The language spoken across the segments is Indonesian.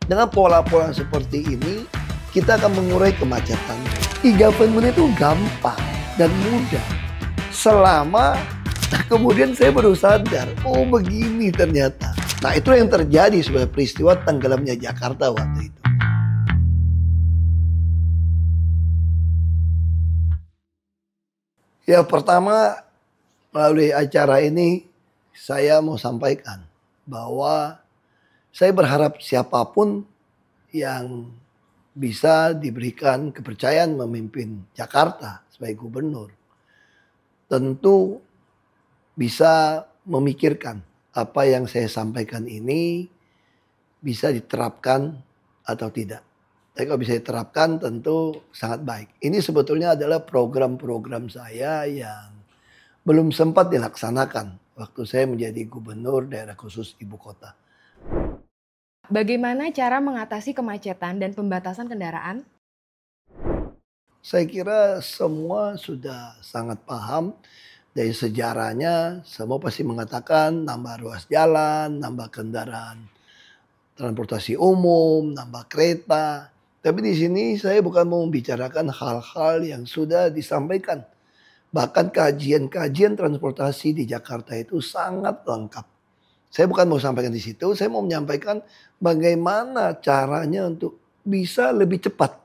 Dengan pola-pola seperti ini, kita akan mengurai kemacetan. E-government itu gampang dan mudah. Selama kemudian saya baru sadar, oh begini ternyata. Nah itu yang terjadi sebagai peristiwa tenggelamnya Jakarta waktu itu. Ya pertama melalui acara ini saya mau sampaikan bahwa saya berharap siapapun yang bisa diberikan kepercayaan memimpin Jakarta sebagai gubernur tentu bisa memikirkan apa yang saya sampaikan ini bisa diterapkan atau tidak. Tapi kalau bisa diterapkan tentu sangat baik. Ini sebetulnya adalah program-program saya yang belum sempat dilaksanakan waktu saya menjadi gubernur daerah khusus ibu kota. Bagaimana cara mengatasi kemacetan dan pembatasan kendaraan? Saya kira semua sudah sangat paham dari sejarahnya. Semua pasti mengatakan nambah ruas jalan, nambah kendaraan transportasi umum, nambah kereta. Tapi di sini saya bukan mau membicarakan hal-hal yang sudah disampaikan. Bahkan kajian-kajian transportasi di Jakarta itu sangat lengkap. Saya bukan mau sampaikan di situ, saya mau menyampaikan bagaimana caranya untuk bisa lebih cepat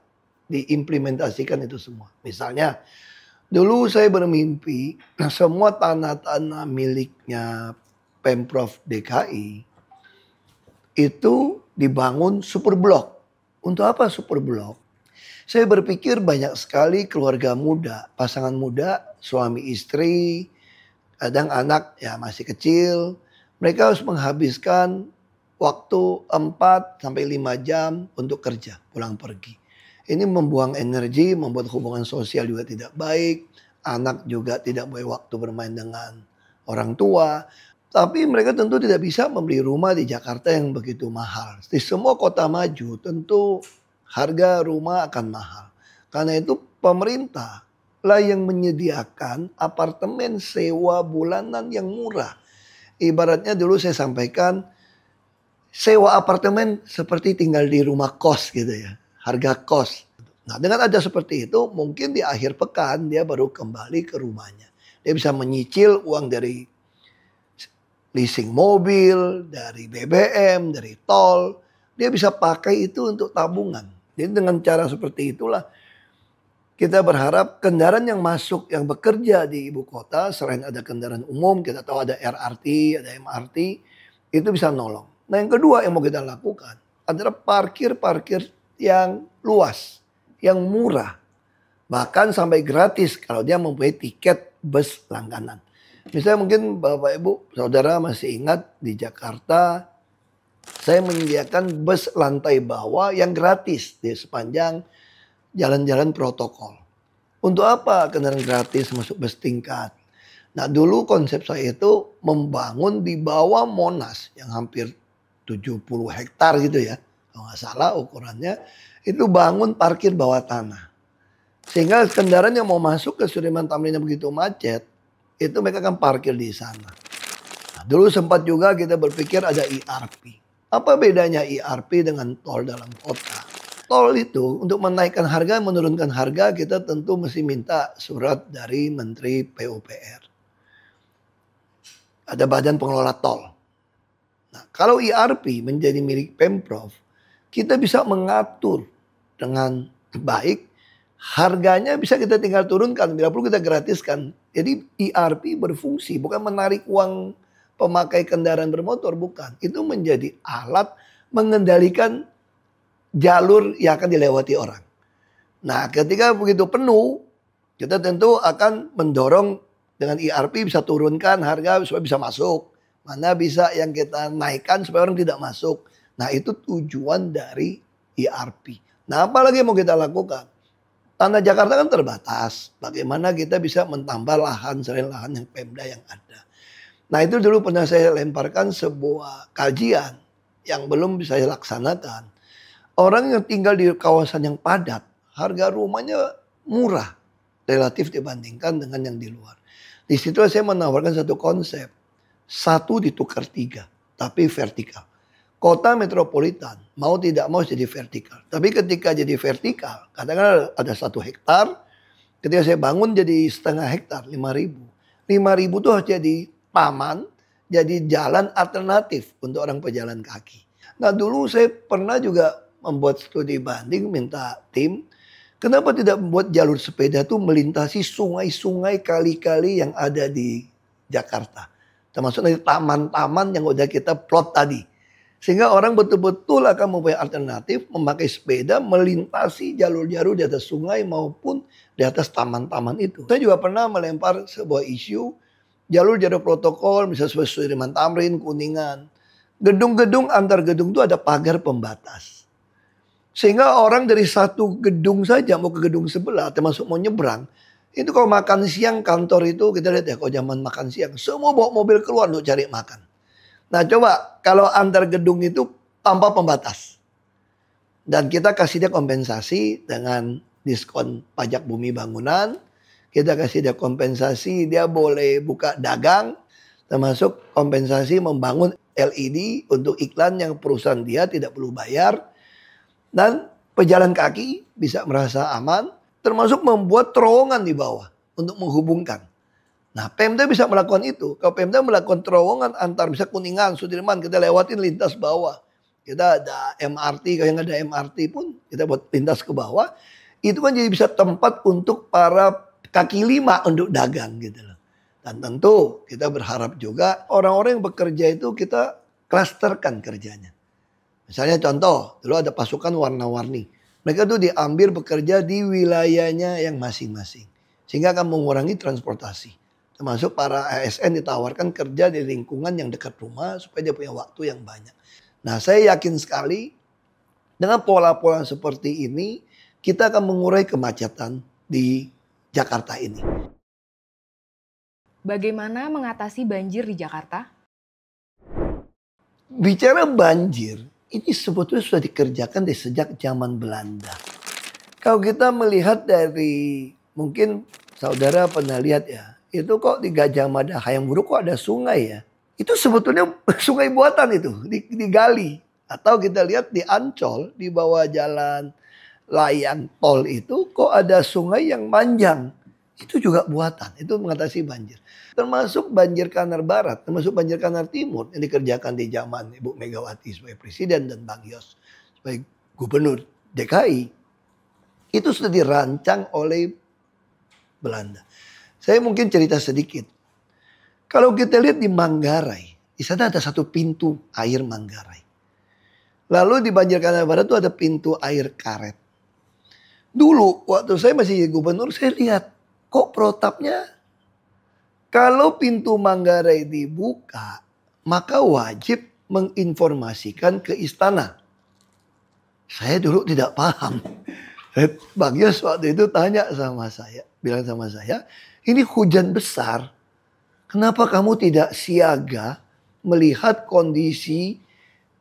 diimplementasikan itu semua. Misalnya, dulu saya bermimpi semua tanah-tanah miliknya Pemprov DKI itu dibangun super blok. Untuk apa super blok? Saya berpikir banyak sekali keluarga muda, pasangan muda, suami istri, kadang anak ya masih kecil. Mereka harus menghabiskan waktu 4 sampai 5 jam untuk kerja, pulang pergi. Ini membuang energi, membuat hubungan sosial juga tidak baik. Anak juga tidak punya waktu bermain dengan orang tua. Tapi mereka tentu tidak bisa membeli rumah di Jakarta yang begitu mahal. Di semua kota maju tentu harga rumah akan mahal. Karena itu pemerintah lah yang menyediakan apartemen sewa bulanan yang murah. Ibaratnya dulu saya sampaikan sewa apartemen seperti tinggal di rumah kos gitu ya. Harga kos. Nah dengan ada seperti itu mungkin di akhir pekan dia baru kembali ke rumahnya. Dia bisa menyicil uang dari leasing mobil, dari BBM, dari tol. Dia bisa pakai itu untuk tabungan. Jadi dengan cara seperti itulah kita berharap kendaraan yang masuk, yang bekerja di ibu kota, selain ada kendaraan umum, kita tahu ada LRT, ada MRT, itu bisa nolong. Nah yang kedua yang mau kita lakukan adalah parkir-parkir yang luas, yang murah. Bahkan sampai gratis kalau dia mempunyai tiket bus langganan. Misalnya mungkin Bapak Ibu Saudara masih ingat di Jakarta saya menyediakan bus lantai bawah yang gratis di sepanjang jalan-jalan protokol. Untuk apa kendaraan gratis masuk bus tingkat? Nah dulu konsep saya itu membangun di bawah Monas yang hampir 70 hektar gitu ya. Kalau nggak salah ukurannya. Itu bangun parkir bawah tanah. Sehingga kendaraan yang mau masuk ke Sudirman Tamrin yang begitu macet. Itu mereka akan parkir di sana. Nah, dulu sempat juga kita berpikir ada ERP. Apa bedanya ERP dengan tol dalam kota? Tol itu untuk menaikkan harga, menurunkan harga kita tentu mesti minta surat dari Menteri PUPR. Ada badan pengelola tol. Nah, kalau ERP menjadi milik Pemprov, kita bisa mengatur dengan baik. Harganya bisa kita tinggal turunkan, bila perlu kita gratiskan. Jadi ERP berfungsi bukan menarik uang pemakai kendaraan bermotor, bukan. Itu menjadi alat mengendalikan jalur yang akan dilewati orang. Nah ketika begitu penuh, kita tentu akan mendorong dengan ERP bisa turunkan harga supaya bisa masuk. Mana bisa yang kita naikkan supaya orang tidak masuk. Nah itu tujuan dari ERP. Nah apalagi mau kita lakukan? Tanah Jakarta kan terbatas. Bagaimana kita bisa mentambah lahan selain lahan yang Pemda yang ada. Nah itu dulu pernah saya lemparkan sebuah kajian yang belum bisa saya laksanakan. Orang yang tinggal di kawasan yang padat, harga rumahnya murah relatif dibandingkan dengan yang di luar. Di situ saya menawarkan satu konsep. 1 ditukar 3, tapi vertikal. kota metropolitan mau tidak mau jadi vertikal. Tapi ketika jadi vertikal, katakanlah ada 1 hektar, ketika saya bangun jadi setengah hektar, 5.000. 5.000 itu harus jadi taman, jadi jalan alternatif untuk orang pejalan kaki. Nah dulu saya pernah juga membuat studi banding, minta tim, kenapa tidak membuat jalur sepeda itu melintasi sungai-sungai, kali-kali yang ada di Jakarta. Termasuk dari taman-taman yang udah kita plot tadi. Sehingga orang betul-betul akan mempunyai alternatif memakai sepeda melintasi jalur-jalur di atas sungai maupun di atas taman-taman itu. Saya juga pernah melempar sebuah isu jalur-jalur protokol misalnya seperti Sudirman Tamrin, Kuningan. Gedung-gedung antar gedung itu ada pagar pembatas. Sehingga orang dari satu gedung saja mau ke gedung sebelah termasuk mau nyebrang. Itu kalau makan siang kantor itu kita lihat ya kalau zaman makan siang. Semua bawa mobil keluar untuk cari makan. Nah coba kalau antar gedung itu tanpa pembatas. Dan kita kasih dia kompensasi dengan diskon pajak bumi bangunan. Kita kasih dia kompensasi dia boleh buka dagang. Termasuk kompensasi membangun LED untuk iklan yang perusahaan dia tidak perlu bayar. Dan pejalan kaki bisa merasa aman. Termasuk membuat terowongan di bawah untuk menghubungkan. Nah Pemda bisa melakukan itu. Kalau Pemda melakukan terowongan antar misalnya Kuningan, Sudirman, kita lewatin lintas bawah. Kita ada MRT, kalau yang ada MRT pun kita buat lintas ke bawah. Itu kan jadi bisa tempat untuk para kaki lima untuk dagang gitu loh. Dan tentu kita berharap juga orang-orang yang bekerja itu kita klasterkan kerjanya. Misalnya contoh, dulu ada pasukan warna-warni. Mereka tuh diambil bekerja di wilayahnya yang masing-masing. Sehingga akan mengurangi transportasi. Termasuk para ASN ditawarkan kerja di lingkungan yang dekat rumah supaya dia punya waktu yang banyak. Nah saya yakin sekali dengan pola-pola seperti ini kita akan mengurai kemacetan di Jakarta ini. Bagaimana mengatasi banjir di Jakarta? Bicara banjir, ini sebetulnya sudah dikerjakan dari sejak zaman Belanda. Kalau kita melihat dari, mungkin saudara pernah lihat ya, itu kok di Gajah Mada Hayam Wuruk kok ada sungai ya. Itu sebetulnya sungai buatan itu, digali. Atau kita lihat di Ancol, di bawah jalan layang tol itu kok ada sungai yang panjang. Itu juga buatan, itu mengatasi banjir. Termasuk banjir Kanal Barat, termasuk banjir Kanal Timur yang dikerjakan di zaman Ibu Megawati sebagai presiden dan Bang Yos sebagai gubernur DKI. Itu sudah dirancang oleh Belanda. Saya mungkin cerita sedikit. Kalau kita lihat di Manggarai, di sana ada satu pintu air Manggarai. Lalu di banjir Kanal Barat itu ada pintu air karet. Dulu waktu saya masih gubernur saya lihat kok protapnya kalau pintu Manggarai dibuka maka wajib menginformasikan ke istana. Saya dulu tidak paham. Bang Yos waktu itu tanya sama saya, bilang sama saya, ini hujan besar, kenapa kamu tidak siaga melihat kondisi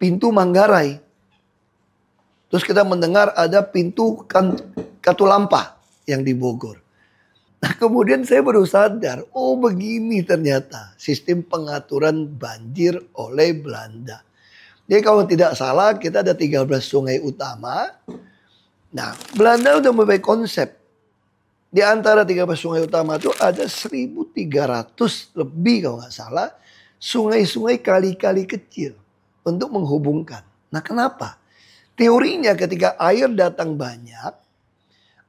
pintu Manggarai? Terus kita mendengar ada pintu Katulampa yang di Bogor. Nah kemudian saya baru sadar, oh begini ternyata sistem pengaturan banjir oleh Belanda. Jadi kalau tidak salah kita ada 13 sungai utama. Nah Belanda udah mempunyai konsep. Di antara 13 sungai utama itu ada 1.300 lebih kalau nggak salah. Sungai-sungai kali-kali kecil untuk menghubungkan. Nah kenapa? Teorinya ketika air datang banyak,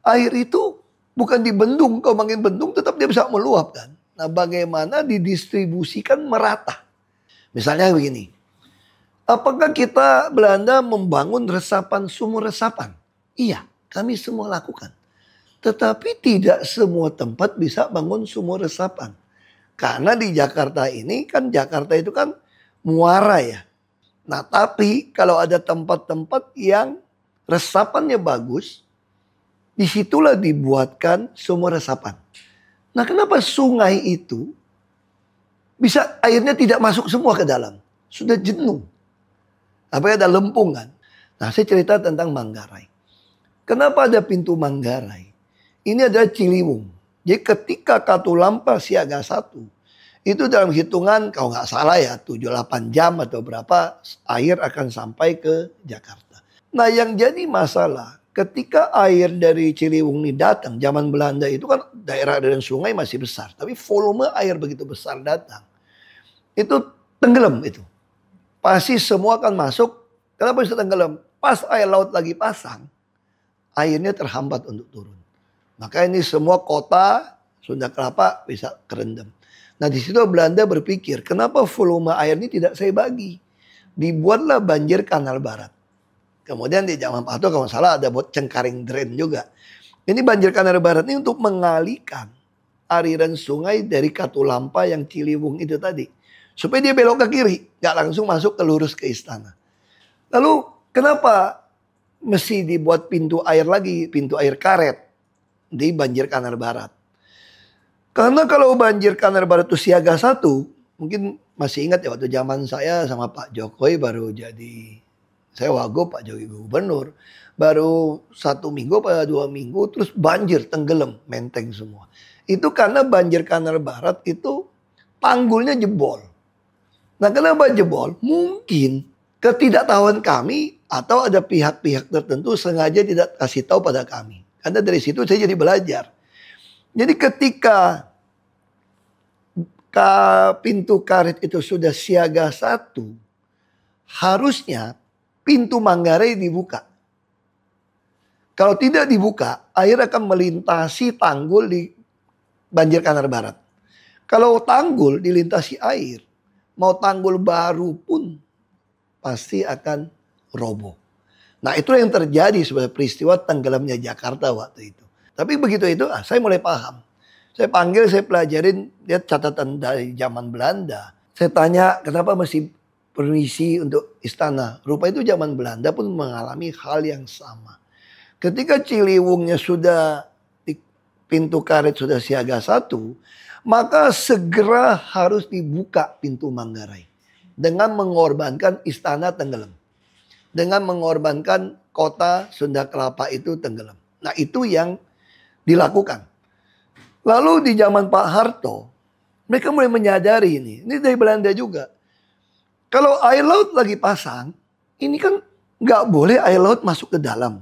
air itu bukan dibendung. Kalau makin bendung tetap dia bisa meluap kan. Nah bagaimana didistribusikan merata. Misalnya begini. Apakah kita Belanda membangun resapan sumur resapan? Iya, kami semua lakukan. Tetapi tidak semua tempat bisa bangun sumur resapan. Karena di Jakarta ini kan Jakarta itu kan muara ya. Nah tapi kalau ada tempat-tempat yang resapannya bagus, disitulah dibuatkan sumur resapan. Nah kenapa sungai itu bisa airnya tidak masuk semua ke dalam? Sudah jenuh. Apalagi ada lempung kan. Nah saya cerita tentang Manggarai. Kenapa ada pintu Manggarai? Ini adalah Ciliwung. Jadi ketika Katulampa siaga 1, Itu dalam hitungan kalau nggak salah ya 7-8 jam atau berapa air akan sampai ke Jakarta. Nah yang jadi masalah ketika air dari Ciliwung ini datang, zaman Belanda itu kan daerah aliran sungai masih besar. Tapi volume air begitu besar datang. Itu tenggelam itu. Pasti semua akan masuk. Kenapa bisa tenggelam? Pas air laut lagi pasang, airnya terhambat untuk turun. Maka ini semua kota Sunda Kelapa bisa kerendam. Nah di situ Belanda berpikir, kenapa volume air ini tidak saya bagi? Dibuatlah banjir Kanal Barat. Kemudian di zaman Pak Harto kalau nggak salah ada buat Cengkaring Drain juga. Ini banjir Kanal Barat ini untuk mengalihkan aliran sungai dari Katulampa yang Ciliwung itu tadi. Supaya dia belok ke kiri, nggak langsung masuk ke lurus ke istana. Lalu kenapa mesti dibuat pintu air lagi, pintu air karet di banjir Kanal Barat? Karena kalau banjir Kanal Barat itu siaga 1, mungkin masih ingat ya waktu zaman saya sama Pak Jokowi baru jadi, saya wagub, Pak Jokowi gubernur. Baru 1 minggu pada 2 minggu terus banjir, tenggelam, menteng semua. Itu karena banjir Kanal Barat itu tanggulnya jebol. Nah kenapa jebol? Mungkin ketidaktahuan kami atau ada pihak-pihak tertentu sengaja tidak kasih tahu pada kami. Karena dari situ saya jadi belajar. Jadi ketika pintu karet itu sudah siaga 1, harusnya pintu Manggarai dibuka. Kalau tidak dibuka, air akan melintasi tanggul di banjir Kanal Barat. Kalau tanggul dilintasi air, mau tanggul baru pun pasti akan roboh. Nah itu yang terjadi sebagai peristiwa tenggelamnya Jakarta waktu itu. Tapi begitu itu saya mulai paham. Saya panggil, saya pelajarin, lihat catatan dari zaman Belanda. Saya tanya kenapa masih permisi untuk istana. Rupa itu zaman Belanda pun mengalami hal yang sama. Ketika Ciliwungnya sudah, pintu karet sudah siaga 1, maka segera harus dibuka pintu Manggarai. Dengan mengorbankan istana tenggelam. Dengan mengorbankan kota Sunda Kelapa itu tenggelam. Nah itu yang dilakukan. Lalu di zaman Pak Harto, mereka mulai menyadari ini dari Belanda juga. Kalau air laut lagi pasang, ini kan nggak boleh air laut masuk ke dalam.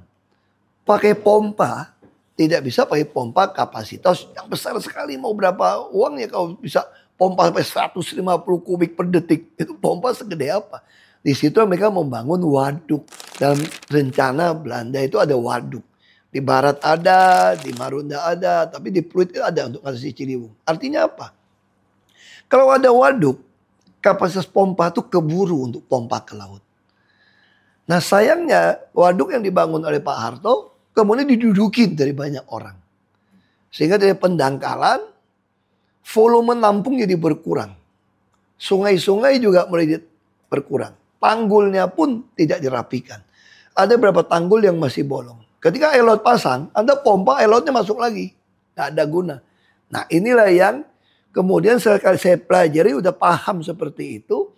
Pakai pompa, tidak bisa pakai pompa kapasitas yang besar sekali. Mau berapa uang ya kalau bisa pompa sampai 150 kubik per detik. Itu pompa segede apa? Di situ mereka membangun waduk. Dalam rencana Belanda itu ada waduk. Di barat ada, di Marunda ada, tapi di Pluit ada untuk ngasih Ciliwung. Artinya apa? Kalau ada waduk, kapasitas pompa itu keburu untuk pompa ke laut. Nah sayangnya waduk yang dibangun oleh Pak Harto kemudian didudukin dari banyak orang. Sehingga dari pendangkalan, volume nampung jadi berkurang. Sungai-sungai juga mulai berkurang. Tanggulnya pun tidak dirapikan. Ada beberapa tanggul yang masih bolong. Ketika air laut pasang, Anda pompa air lautnya masuk lagi. Nggak ada guna. Nah inilah yang kemudian sekali saya pelajari, udah paham seperti itu.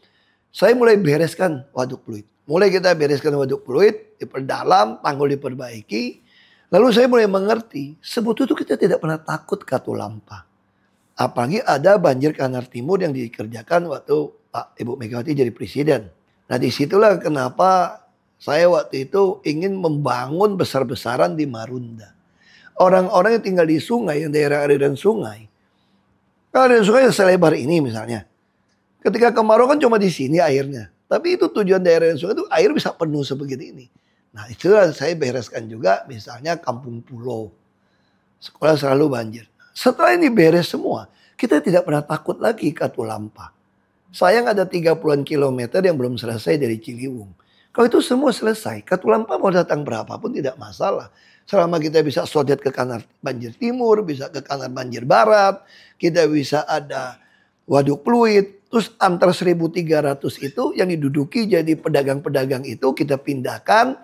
Saya mulai bereskan waduk Pluit. Mulai kita bereskan waduk Pluit, diperdalam, tanggul diperbaiki. Lalu saya mulai mengerti, sebetulnya kita tidak pernah takut Katulampa. Apalagi ada banjir Kanal Timur yang dikerjakan waktu Pak Ibu Megawati jadi presiden. Nah disitulah kenapa saya waktu itu ingin membangun besar-besaran di Marunda. Orang-orang yang tinggal di sungai, yang daerah aliran sungai. Kalau aliran sungai selebar ini misalnya. Ketika kemarau kan cuma di sini airnya. Tapi itu tujuan daerah aliran sungai itu air bisa penuh sebegini ini. Nah itulah saya bereskan juga misalnya Kampung Pulau. Sekolah selalu banjir. Setelah ini beres semua, kita tidak pernah takut lagi Katulampa. Sayang ada 30-an kilometer yang belum selesai dari Ciliwung. Kalau itu semua selesai, Katulampa mau datang berapapun tidak masalah. Selama kita bisa sodet ke Kanal Banjir Timur, bisa ke Kanal Banjir Barat, kita bisa ada Waduk Pluit. Terus antar 1.300 itu yang diduduki jadi pedagang-pedagang itu kita pindahkan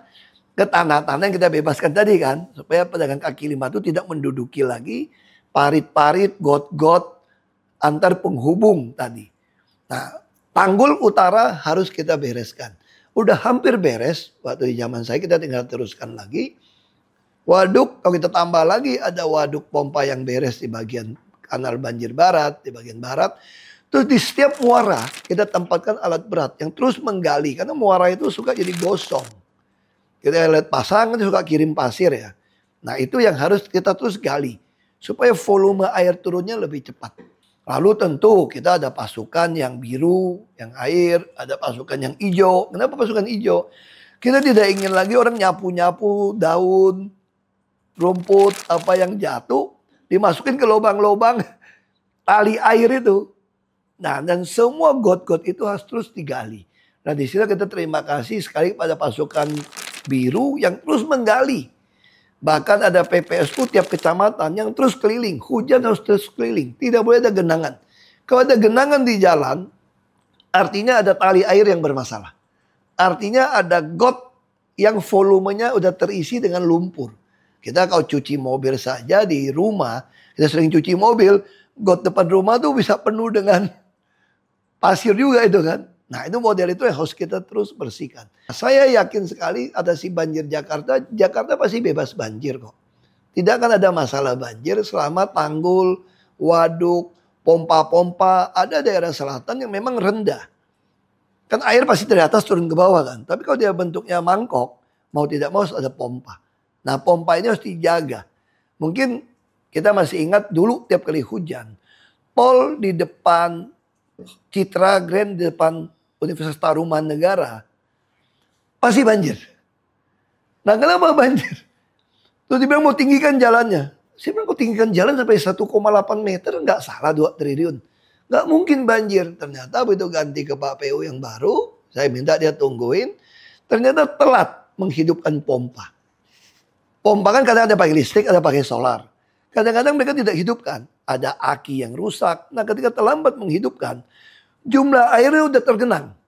ke tanah-tanah yang kita bebaskan tadi kan. Supaya pedagang kaki lima itu tidak menduduki lagi parit-parit, got-got antar penghubung tadi. Nah, tanggul utara harus kita bereskan. Udah hampir beres, waktu di zaman saya kita tinggal teruskan lagi. Waduk, kalau kita tambah lagi ada waduk pompa yang beres di bagian Kanal Banjir Barat, di bagian barat. Terus di setiap muara kita tempatkan alat berat yang terus menggali. Karena muara itu suka jadi gosong. Kita lihat pasang itu suka kirim pasir ya. Nah itu yang harus kita terus gali. Supaya volume air turunnya lebih cepat. Lalu tentu kita ada pasukan yang biru, yang air, ada pasukan yang hijau. Kenapa pasukan hijau? Kita tidak ingin lagi orang nyapu-nyapu daun, rumput, apa yang jatuh, dimasukin ke lubang-lubang tali air itu. Nah, dan semua got-got itu harus terus digali. Nah, di sini kita terima kasih sekali pada pasukan biru yang terus menggali. Bahkan ada PPSU tiap kecamatan yang terus keliling. Hujan harus terus keliling. Tidak boleh ada genangan. Kalau ada genangan di jalan, artinya ada tali air yang bermasalah. Artinya ada got yang volumenya udah terisi dengan lumpur. Kita kalau cuci mobil saja di rumah, kita sering cuci mobil, got depan rumah tuh bisa penuh dengan pasir juga itu kan. Nah itu model itu yang harus kita terus bersihkan. Saya yakin sekali atasi banjir Jakarta, Jakarta pasti bebas banjir kok. Tidak akan ada masalah banjir selama tanggul, waduk, pompa-pompa, ada daerah selatan yang memang rendah. Kan air pasti dari atas turun ke bawah kan. Tapi kalau dia bentuknya mangkok, mau tidak mau harus ada pompa. Nah pompa ini harus dijaga. Mungkin kita masih ingat dulu tiap kali hujan. Tol di depan Citra Grand, di depan Universitas Tarumanegara, pasti banjir. Nah kenapa banjir? Terus dibilang mau tinggikan jalannya. Saya bilang kok tinggikan jalan sampai 1,8 meter, nggak salah 2 triliun. Nggak mungkin banjir. Ternyata begitu ganti ke Pak PU yang baru, saya minta dia tungguin. Ternyata telat menghidupkan pompa. Pompa kan kadang ada pakai listrik, ada pakai solar. Kadang-kadang mereka tidak hidupkan. Ada aki yang rusak. Nah ketika terlambat menghidupkan, jumlah airnya udah tergenang.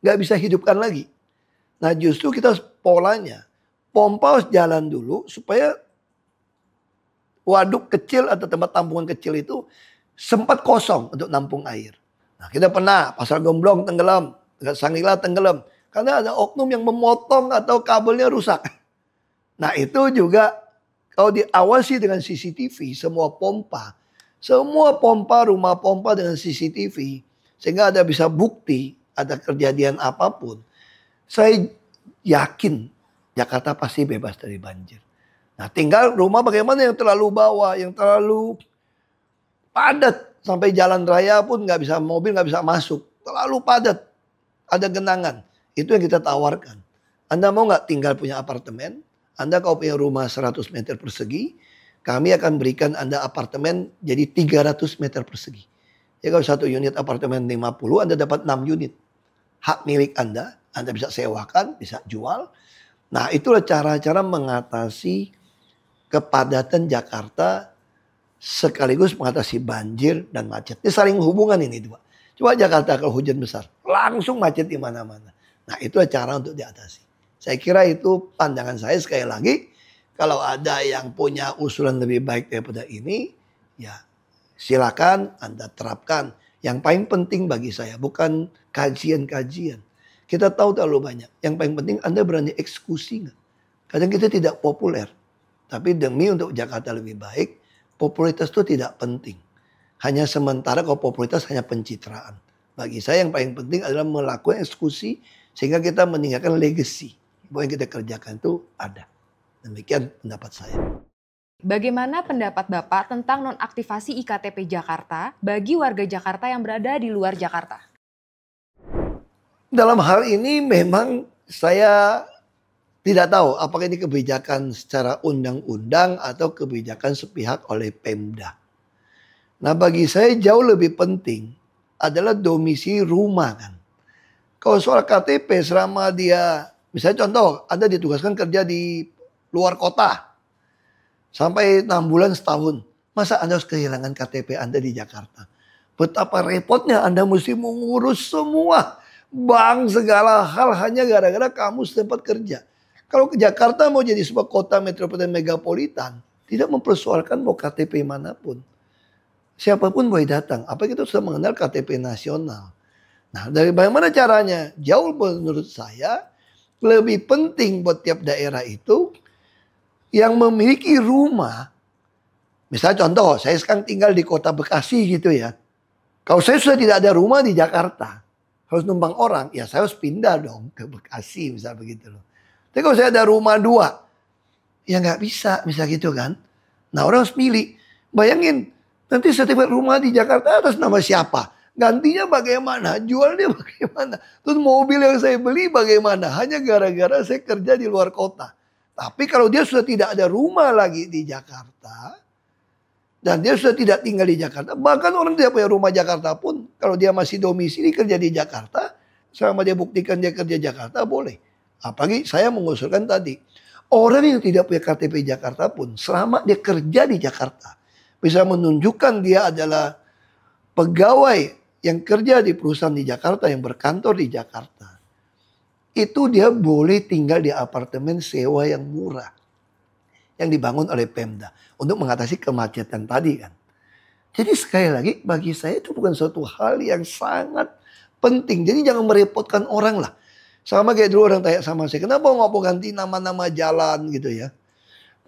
Nggak bisa hidupkan lagi. Nah justru kita polanya, pompa harus jalan dulu supaya waduk kecil atau tempat tampungan kecil itu sempat kosong untuk nampung air. Nah, kita pernah Pasar Gemblong tenggelam, Sanggila tenggelam. Karena ada oknum yang memotong atau kabelnya rusak. Nah itu juga kalau diawasi dengan CCTV, semua pompa rumah pompa dengan CCTV. Sehingga ada bisa bukti, ada kejadian apapun. Saya yakin Jakarta pasti bebas dari banjir. Nah tinggal rumah bagaimana yang terlalu bawah, yang terlalu padat. Sampai jalan raya pun nggak bisa, mobil nggak bisa masuk. Terlalu padat. Ada genangan. Itu yang kita tawarkan. Anda mau nggak tinggal punya apartemen? Anda kalau punya rumah 100 meter persegi, kami akan berikan Anda apartemen jadi 300 meter persegi. Ya kalau satu unit apartemen 50, Anda dapat 6 unit. Hak milik Anda bisa sewakan, bisa jual. Nah itulah cara-cara mengatasi kepadatan Jakarta sekaligus mengatasi banjir dan macet. Ini saling hubungan ini dua. Coba Jakarta kalau hujan besar, langsung macet di mana-mana. Nah itu cara untuk diatasi. Saya kira itu pandangan saya sekali lagi. Kalau ada yang punya usulan lebih baik daripada ini, ya silakan Anda terapkan. Yang paling penting bagi saya bukan kajian-kajian. Kita tahu terlalu banyak. Yang paling penting Anda berani eksekusi nggak? Kadang kita tidak populer. Tapi demi untuk Jakarta lebih baik, popularitas itu tidak penting. Hanya sementara kalau popularitas hanya pencitraan. Bagi saya yang paling penting adalah melakukan eksekusi sehingga kita meninggalkan legacy. Bahwa yang kita kerjakan itu ada. Demikian pendapat saya. Bagaimana pendapat Bapak tentang nonaktivasi IKTP Jakarta bagi warga Jakarta yang berada di luar Jakarta? Dalam hal ini memang saya tidak tahu apakah ini kebijakan secara undang-undang atau kebijakan sepihak oleh Pemda. Nah bagi saya jauh lebih penting adalah domisili rumah kan. Kalau soal KTP selama dia, misalnya contoh Anda ditugaskan kerja di luar kota sampai 6 bulan setahun. Masa Anda harus kehilangan KTP Anda di Jakarta? Betapa repotnya Anda mesti mengurus semua bank segala hal hanya gara-gara kamu sempat kerja. Kalau ke Jakarta mau jadi sebuah kota metropolitan megapolitan, tidak mempersoalkan mau KTP manapun. Siapapun boleh datang. Apa kita sudah mengenal KTP nasional. Nah dari bagaimana caranya? Jauh menurut saya lebih penting buat tiap daerah itu yang memiliki rumah. Misalnya contoh, saya sekarang tinggal di kota Bekasi gitu ya. Kalau saya sudah tidak ada rumah di Jakarta, harus numpang orang, ya saya harus pindah dong ke Bekasi, misal begitu loh. Tapi kalau saya ada rumah 2, ya nggak bisa, misal gitu kan. Nah orang harus pilih. Bayangin, nanti sertifikat rumah di Jakarta atas nama siapa? Gantinya bagaimana? Jualnya bagaimana? Terus mobil yang saya beli bagaimana? Hanya gara-gara saya kerja di luar kota. Tapi kalau dia sudah tidak ada rumah lagi di Jakarta, dan dia sudah tidak tinggal di Jakarta, bahkan orang tidak punya rumah Jakarta pun, kalau dia masih domisili kerja di Jakarta, selama dia buktikan dia kerja Jakarta, boleh. Apalagi saya mengusulkan tadi, orang yang tidak punya KTP Jakarta pun, selama dia kerja di Jakarta, bisa menunjukkan dia adalah pegawai yang kerja di perusahaan di Jakarta, yang berkantor di Jakarta, itu dia boleh tinggal di apartemen sewa yang murah yang dibangun oleh Pemda untuk mengatasi kemacetan tadi kan. Jadi sekali lagi bagi saya itu bukan suatu hal yang sangat penting. Jadi jangan merepotkan orang lah. Sama kayak dulu orang tanya sama saya, kenapa nggak mau ganti nama-nama jalan gitu ya.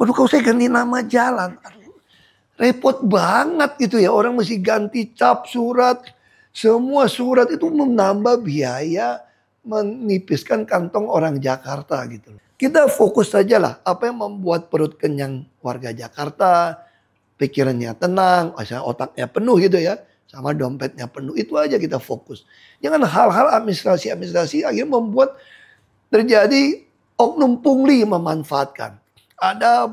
Waduh kalau saya ganti nama jalan, aduh, repot banget gitu ya. Orang mesti ganti cap surat. Semua surat itu menambah biaya, menipiskan kantong orang Jakarta gitu. Kita fokus saja lah apa yang membuat perut kenyang warga Jakarta, pikirannya tenang, otaknya penuh gitu ya, sama dompetnya penuh. Itu aja kita fokus. Jangan hal-hal administrasi akhirnya membuat terjadi oknum pungli memanfaatkan. Ada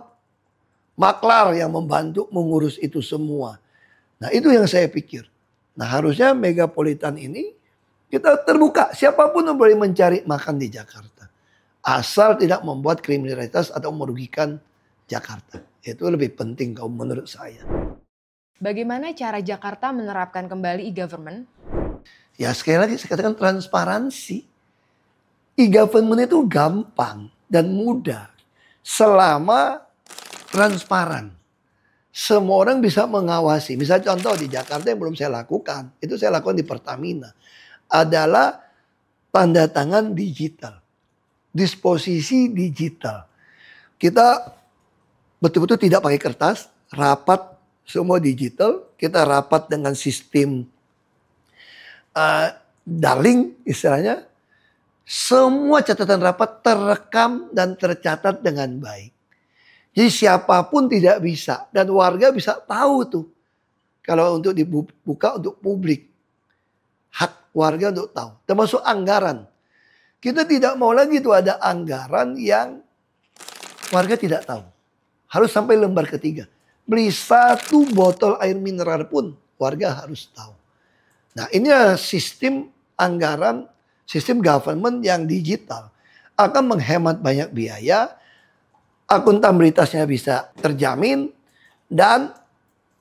maklar yang membantu mengurus itu semua. Nah itu yang saya pikir. Nah harusnya megapolitan ini kita terbuka. Siapapun yang boleh mencari makan di Jakarta. Asal tidak membuat kriminalitas atau merugikan Jakarta. Itu lebih penting kalau menurut saya. Bagaimana cara Jakarta menerapkan kembali e-government? Ya sekali lagi saya katakan transparansi. E-government itu gampang dan mudah. Selama transparan. Semua orang bisa mengawasi. Misalnya contoh di Jakarta yang belum saya lakukan. Itu saya lakukan di Pertamina. Adalah tanda tangan digital. Disposisi digital. Kita betul-betul tidak pakai kertas. Rapat semua digital. Kita rapat dengan sistem darling istilahnya. Semua catatan rapat terekam dan tercatat dengan baik. Jadi siapapun tidak bisa. Dan warga bisa tahu tuh. Kalau untuk dibuka untuk publik. Hak warga untuk tahu. Termasuk anggaran. Kita tidak mau lagi tuh ada anggaran yang warga tidak tahu. Harus sampai lembar ketiga. Beli 1 botol air mineral pun warga harus tahu. Nah ini sistem anggaran, sistem government yang digital. Akan menghemat banyak biaya. Akuntabilitasnya bisa terjamin dan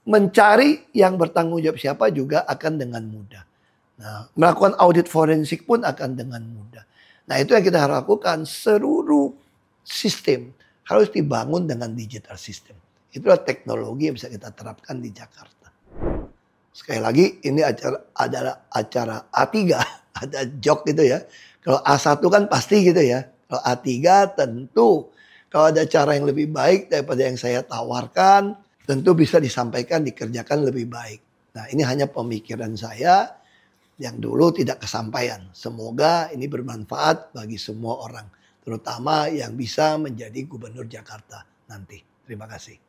mencari yang bertanggung jawab siapa juga akan dengan mudah. Nah, melakukan audit forensik pun akan dengan mudah. Nah, itu yang kita harus lakukan. Seluruh sistem harus dibangun dengan digital system. Itulah teknologi yang bisa kita terapkan di Jakarta. Sekali lagi, ini adalah acara A3, ada joke gitu ya. Kalau A1 kan pasti gitu ya. Kalau A3 tentu kalau ada cara yang lebih baik daripada yang saya tawarkan, tentu bisa disampaikan, dikerjakan lebih baik. Nah ini hanya pemikiran saya yang dulu tidak kesampaian. Semoga ini bermanfaat bagi semua orang. Terutama yang bisa menjadi gubernur Jakarta nanti. Terima kasih.